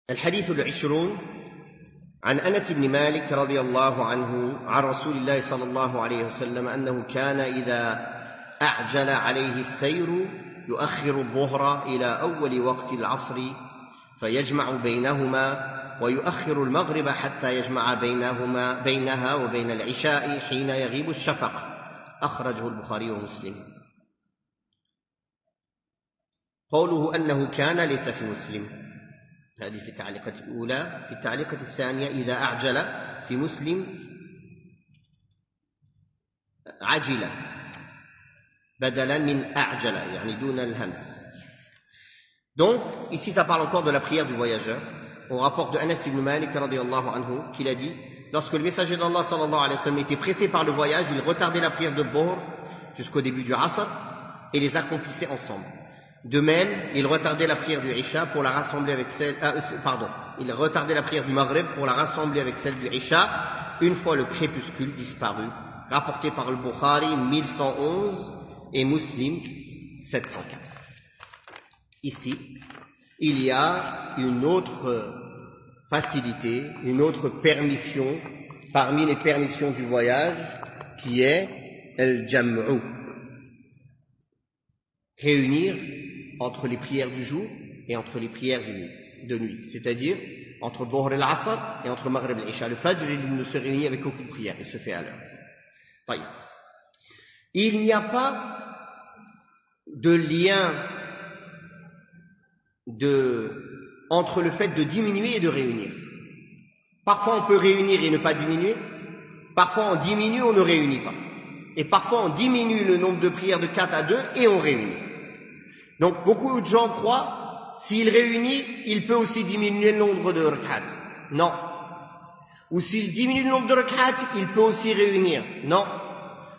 الحديث العشرون عن أنس بن مالك رضي الله عنه عن رسول الله صلى الله عليه وسلم أنه كان إذا أعجل عليه السير يؤخر الظهر إلى أول وقت العصر فيجمع بينهما ويؤخر المغرب حتى يجمع بينها وبين العشاء حين يغيب الشفق. أخرجه البخاري ومسلم. قوله أنه كان ليس في مسلم، هذه في التعليقة الأولى. في التعليقة الثانية إذا أعجل، في مسلم عجل بدلا من أعجل، يعني دون الهمس. Donc, ici ça parle encore de la prière du voyageur. On rapporte de Anas ibn Malik radiyallahu anhu qu'il a dit, lorsque le messager d'Allah sallallahu alayhi wa sallam était pressé par le voyage, il retardait la prière de Dhuhr jusqu'au début du Asr et les accomplissait ensemble. De même, il retardait la prière du Isha pour la rassembler avec il retardait la prière du Maghrib pour la rassembler avec celle du Isha une fois le crépuscule disparu. Rapporté par le Bukhari 1111 et Muslim 704. Ici, il y a une autre facilité, une autre permission parmi les permissions du voyage qui est al-jam'u. Réunir entre les prières du jour et entre les prières de nuit, c'est-à-dire entre Dhuhr et l'Asr et entre Maghrib et l'Isha. Le Fajr, il ne se réunit avec aucune prière, il se fait à l'heure. Il n'y a pas de lien entre le fait de diminuer et de réunir. Parfois on peut réunir et ne pas diminuer, parfois on diminue, on ne réunit pas. Et parfois on diminue le nombre de prières de 4 à 2 et on réunit. Donc beaucoup de gens croient, s'il réunit, il peut aussi diminuer le nombre de rak'at. Non. Ou s'il diminue le nombre de rak'at, il peut aussi réunir. Non.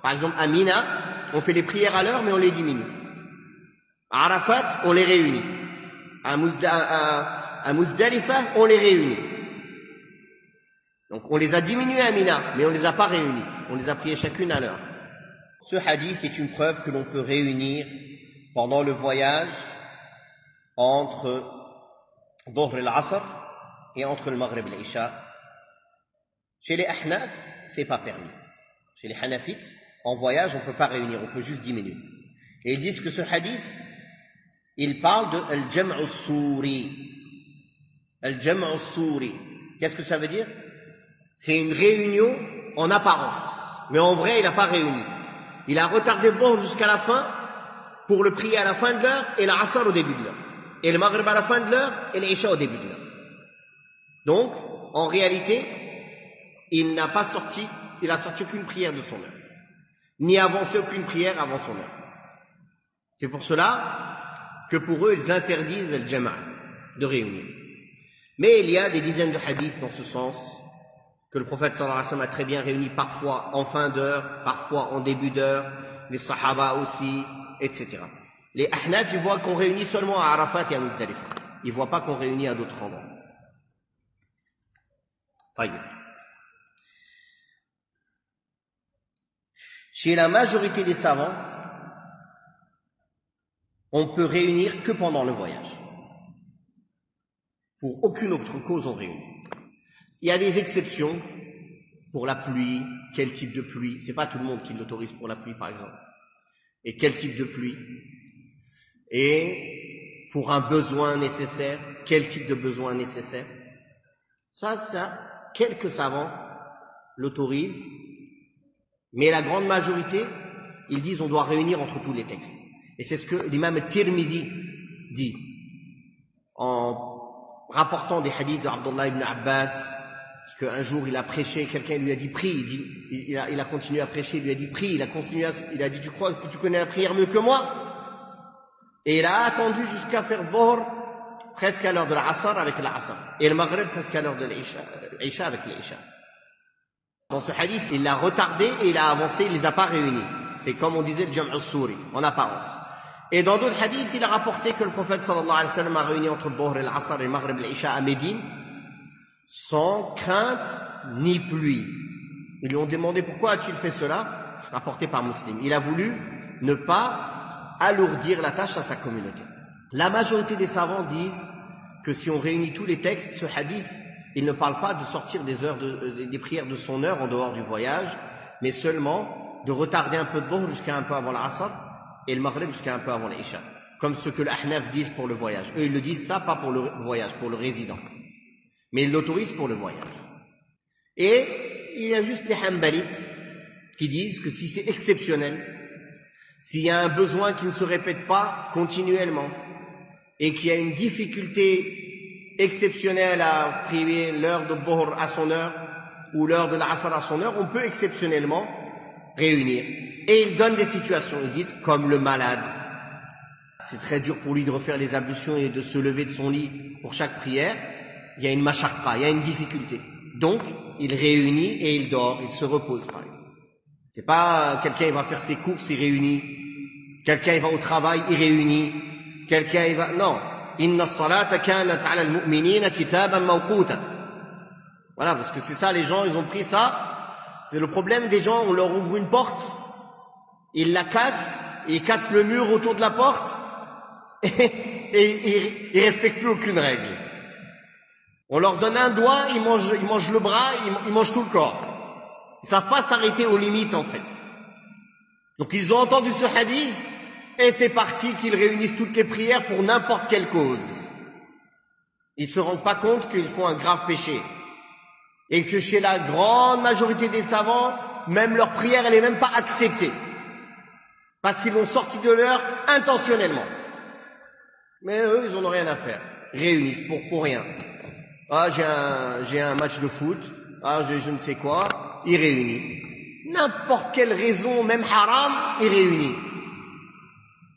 Par exemple, à Mina, on fait les prières à l'heure, mais on les diminue. À Arafat, on les réunit. À Muzdalifa, on les réunit. Donc on les a diminués à Mina, mais on les a pas réunis. On les a priés chacune à l'heure. Ce hadith est une preuve que l'on peut réunir pendant le voyage entre Dhuhr et l'Asr et entre le Maghrib et l'Isha. Chez les Ahnaf, c'est pas permis. Chez les Hanafites, en voyage, on peut pas réunir, on peut juste diminuer. Et ils disent que ce hadith, il parle de al-jam'u as-suri. Al-jam'u as-suri. Qu'est-ce que ça veut dire? C'est une réunion en apparence, mais en vrai, il n'a pas réuni. Il a retardé le Dhuhr jusqu'à la fin pour le prier à la fin de l'heure et l'Asr au début de l'heure. Et le Maghrib à la fin de l'heure et l'Isha au début de l'heure. Donc, en réalité, il a sorti aucune prière de son heure. Ni avancé aucune prière avant son heure. C'est pour cela que pour eux, ils interdisent le jama', de réunir. Mais il y a des dizaines de hadiths dans ce sens, que le prophète sallallahu alayhi wa sallam a très bien réuni, parfois en fin d'heure, parfois en début d'heure, les sahaba aussi, etc. Les Ahnaf, ils voient qu'on réunit seulement à Arafat et à Muzdalifa. Ils ne voient pas qu'on réunit à d'autres endroits. Chez la majorité des savants, on peut réunir que pendant le voyage. Pour aucune autre cause, on réunit. Il y a des exceptions pour la pluie. Quel type de pluie? C'est pas tout le monde qui l'autorise pour la pluie, par exemple. Et quel type de pluie? Et pour un besoin nécessaire, quel type de besoin nécessaire? Ça, quelques savants l'autorisent, mais la grande majorité, ils disent on doit réunir entre tous les textes. Et c'est ce que l'imam Tirmidhi dit, en rapportant des hadiths d'Abdullah ibn Abbas, qu'un jour il a prêché, quelqu'un lui a dit prie, il a continué à prêcher, il lui a dit prie, il a dit tu crois que tu connais la prière mieux que moi? Et il a attendu jusqu'à faire Dhuhr presque à l'heure de l'Asr avec l'Asr et le Maghrib presque à l'heure de l'Isha avec l'Isha. Dans ce hadith, il l'a retardé et il a avancé, il les a pas réunis. C'est comme on disait le jam'u as-suri, en apparence. Et dans d'autres hadiths, il a rapporté que le prophète sallallahu alayhi wa sallam a réuni entre Dhuhr et l'Asr et le Maghrib et l'Isha à Médine sans crainte ni pluie. Ils lui ont demandé pourquoi as-tu fait cela, rapporté par Muslim. Il a voulu ne pas alourdir la tâche à sa communauté. La majorité des savants disent que si on réunit tous les textes, ce hadith, il ne parle pas de sortir des prières de son heure en dehors du voyage, mais seulement de retarder un peu de dhuhr jusqu'à un peu avant l'asr et le maghrib jusqu'à un peu avant l'isha. Comme ce que les ahnaf disent pour le voyage. Eux, ils le disent ça, pas pour le voyage, pour le résident. Mais ils l'autorisent pour le voyage. Et il y a juste les hanbalites qui disent que si c'est exceptionnel, s'il y a un besoin qui ne se répète pas continuellement, et qu'il y a une difficulté exceptionnelle à prier l'heure de dhuhr à son heure, ou l'heure de l'asr à son heure, on peut exceptionnellement réunir. Et ils donnent des situations, ils disent, comme le malade. C'est très dur pour lui de refaire les ablutions et de se lever de son lit pour chaque prière. Il y a une mashaqqa, il y a une difficulté. Donc, il réunit et il dort, il se repose, par exemple. C'est pas quelqu'un il va faire ses courses, il réunit. Quelqu'un il va au travail, il réunit. Quelqu'un il va... Non. Inna as-salata kanat 'ala al-mu'minina kitaban mawquta. Voilà, parce que c'est ça, les gens, ils ont pris ça. C'est le problème des gens, on leur ouvre une porte, ils la cassent, ils cassent le mur autour de la porte, et ils respectent plus aucune règle. On leur donne un doigt, ils mangent le bras, ils mangent tout le corps. Ils savent pas s'arrêter aux limites, en fait. Donc ils ont entendu ce hadith, et c'est parti qu'ils réunissent toutes les prières pour n'importe quelle cause. Ils se rendent pas compte qu'ils font un grave péché. Et que chez la grande majorité des savants, même leur prière, elle est même pas acceptée. Parce qu'ils l'ont sorti de l'heure intentionnellement. Mais eux, ils en ont rien à faire. Réunissent pour rien. Ah, j'ai un match de foot. Ah, je ne sais quoi. Ils réunissent. N'importe quelle raison, même haram, ils réunissent.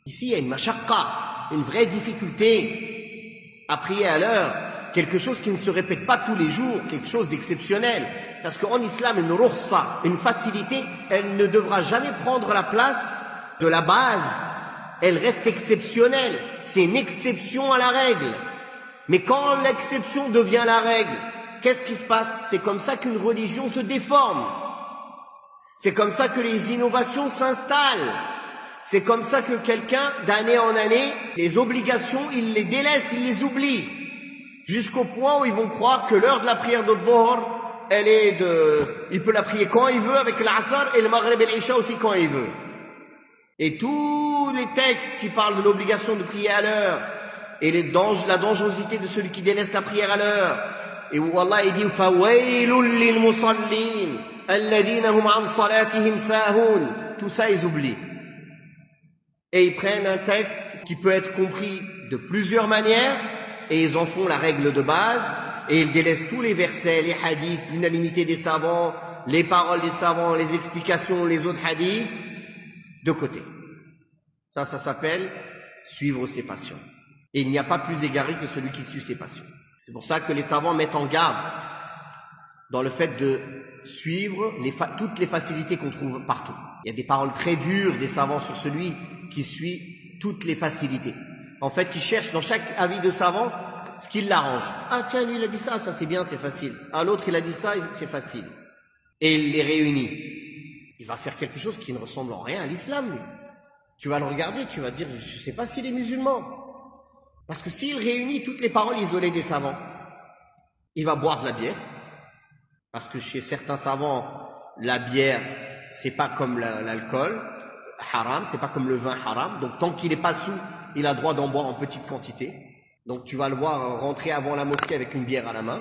Ici, il y a une mashaqqa, une vraie difficulté à prier à l'heure. Quelque chose qui ne se répète pas tous les jours, quelque chose d'exceptionnel. Parce qu'en islam, une rukhsa, une facilité, elle ne devra jamais prendre la place de la base. Elle reste exceptionnelle. C'est une exception à la règle. Mais quand l'exception devient la règle, qu'est-ce qui se passe? C'est comme ça qu'une religion se déforme. C'est comme ça que les innovations s'installent. C'est comme ça que quelqu'un, d'année en année, les obligations, il les délaisse, il les oublie. Jusqu'au point où ils vont croire que l'heure de la prière de dhuhr, il peut la prier quand il veut avec l'asr et le maghrib et l'isha aussi quand il veut. Et tous les textes qui parlent de l'obligation de prier à l'heure et la dangerosité de celui qui délaisse la prière à l'heure. Et où Allah il dit fawailul lil musallin alladhina hum an salatihim sahun. Tout ça ils oublient. Et ils prennent un texte qui peut être compris de plusieurs manières. Et ils en font la règle de base, et ils délaissent tous les versets, les hadiths, l'unanimité des savants, les paroles des savants, les explications, les autres hadiths, de côté. Ça s'appelle suivre ses passions. Et il n'y a pas plus égaré que celui qui suit ses passions. C'est pour ça que les savants mettent en garde dans le fait de suivre toutes les facilités qu'on trouve partout. Il y a des paroles très dures des savants sur celui qui suit toutes les facilités. En fait, qui cherche dans chaque avis de savant ce qui l'arrange. Ah tiens, lui il a dit ça c'est bien, c'est facile. Ah l'autre il a dit ça, c'est facile. Et il les réunit. Il va faire quelque chose qui ne ressemble en rien à l'islam, lui. Tu vas le regarder, tu vas te dire, je sais pas s'il est musulman. Parce que s'il réunit toutes les paroles isolées des savants, il va boire de la bière. Parce que chez certains savants, la bière, c'est pas comme l'alcool haram, c'est pas comme le vin haram. Donc tant qu'il est pas sous, il a droit d'en boire en petite quantité. Donc tu vas le voir rentrer avant la mosquée avec une bière à la main.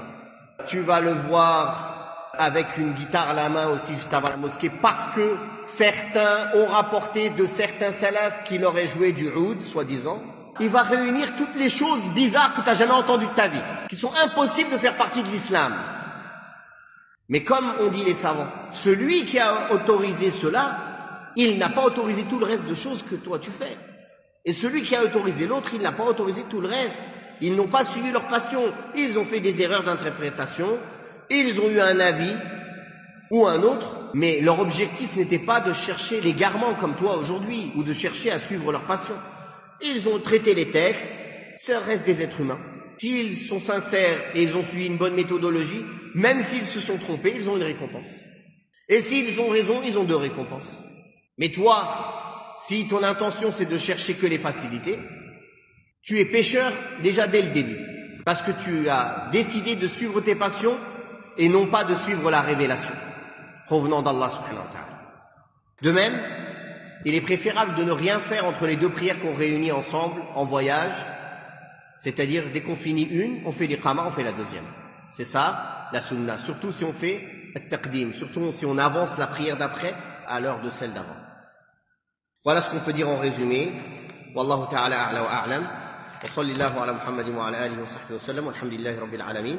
Tu vas le voir avec une guitare à la main aussi juste avant la mosquée parce que certains ont rapporté de certains salafs qu'il aurait joué du oud, soi-disant. Il va réunir toutes les choses bizarres que tu n'as jamais entendues de ta vie, qui sont impossibles de faire partie de l'islam. Mais comme on dit les savants, celui qui a autorisé cela, il n'a pas autorisé tout le reste de choses que toi tu fais. Et celui qui a autorisé l'autre, il n'a pas autorisé tout le reste. Ils n'ont pas suivi leur passion. Ils ont fait des erreurs d'interprétation. Ils ont eu un avis ou un autre. Mais leur objectif n'était pas de chercher l'égarement comme toi aujourd'hui ou de chercher à suivre leur passion. Ils ont traité les textes. Ça reste des êtres humains. S'ils sont sincères et ils ont suivi une bonne méthodologie, même s'ils se sont trompés, ils ont une récompense. Et s'ils ont raison, ils ont deux récompenses. Mais toi, si ton intention c'est de chercher que les facilités, tu es pécheur déjà dès le début. parce que tu as décidé de suivre tes passions et non pas de suivre la révélation provenant d'Allah subhanahu wa ta'ala. De même, il est préférable de ne rien faire entre les deux prières qu'on réunit ensemble en voyage, c'est-à-dire dès qu'on finit une, on fait l'iqama, on fait la deuxième. C'est ça la sunna, surtout si on fait at-taqdim, surtout si on avance la prière d'après à l'heure de celle d'avant. Voilà ce qu'on peut dire en résumé. Wallahu ta'ala a'la wa a'lam. Wa sallallahu ala Muhammadin wa ala alihi wa sahbihi wa sallam. Walhamdulillahi rabbil alamin.